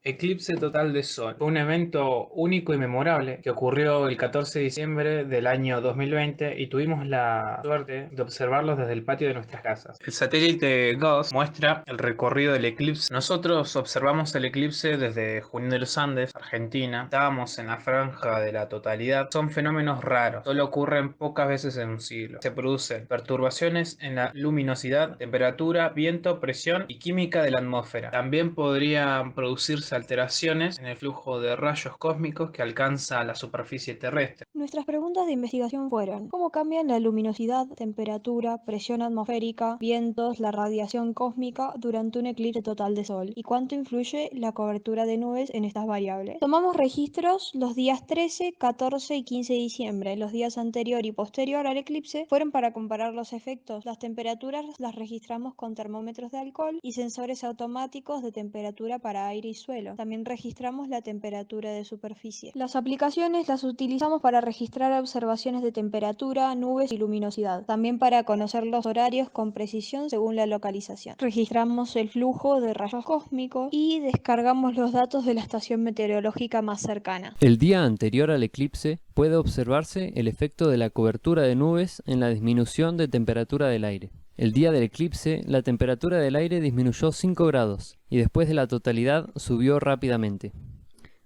Eclipse total de Sol. Fue un evento único y memorable que ocurrió el 14 de diciembre del año 2020 y tuvimos la suerte de observarlo desde el patio de nuestras casas. El satélite GOES muestra el recorrido del eclipse. Nosotros observamos el eclipse desde Junín de los Andes, Argentina. Estábamos en la franja de la totalidad. Son fenómenos raros, solo ocurren pocas veces en un siglo. Se producen perturbaciones en la luminosidad, temperatura, viento, presión y química de la atmósfera. También podrían producirse alteraciones en el flujo de rayos cósmicos que alcanza la superficie terrestre. Nuestras preguntas de investigación fueron: ¿cómo cambian la luminosidad, temperatura, presión atmosférica, vientos, la radiación cósmica durante un eclipse total de Sol? ¿Y cuánto influye la cobertura de nubes en estas variables? Tomamos registros los días 13, 14 y 15 de diciembre. Los días anterior y posterior al eclipse fueron para comparar los efectos. Las temperaturas las registramos con termómetros de alcohol y sensores automáticos de temperatura para aire y suelo. También registramos la temperatura de superficie. Las aplicaciones las utilizamos para registrar observaciones de temperatura, nubes y luminosidad. También para conocer los horarios con precisión según la localización. Registramos el flujo de rayos cósmicos y descargamos los datos de la estación meteorológica más cercana. El día anterior al eclipse puede observarse el efecto de la cobertura de nubes en la disminución de temperatura del aire. El día del eclipse, la temperatura del aire disminuyó 5 grados y después de la totalidad subió rápidamente.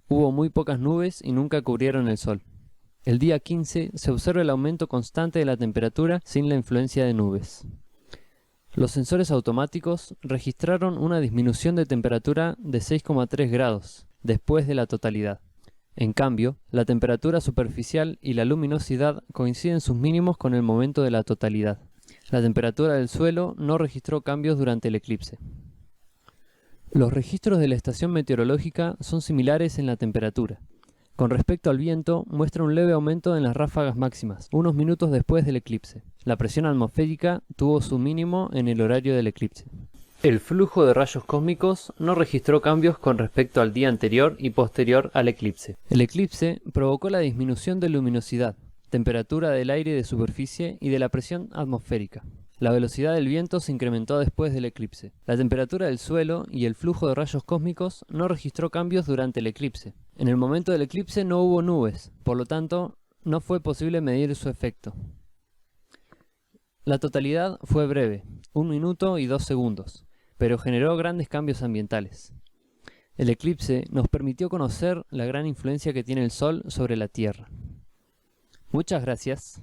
Hubo muy pocas nubes y nunca cubrieron el sol. El día 15 se observa el aumento constante de la temperatura sin la influencia de nubes. Los sensores automáticos registraron una disminución de temperatura de 6,3 grados después de la totalidad. En cambio, la temperatura superficial y la luminosidad coinciden sus mínimos con el momento de la totalidad. La temperatura del suelo no registró cambios durante el eclipse. Los registros de la estación meteorológica son similares en la temperatura. Con respecto al viento, muestra un leve aumento en las ráfagas máximas, unos minutos después del eclipse. La presión atmosférica tuvo su mínimo en el horario del eclipse. El flujo de rayos cósmicos no registró cambios con respecto al día anterior y posterior al eclipse. El eclipse provocó la disminución de luminosidad, temperatura del aire de superficie y de la presión atmosférica. La velocidad del viento se incrementó después del eclipse. La temperatura del suelo y el flujo de rayos cósmicos no registró cambios durante el eclipse. En el momento del eclipse no hubo nubes, por lo tanto, no fue posible medir su efecto. La totalidad fue breve, 1 minuto y 2 segundos, pero generó grandes cambios ambientales. El eclipse nos permitió conocer la gran influencia que tiene el Sol sobre la Tierra. Muchas gracias.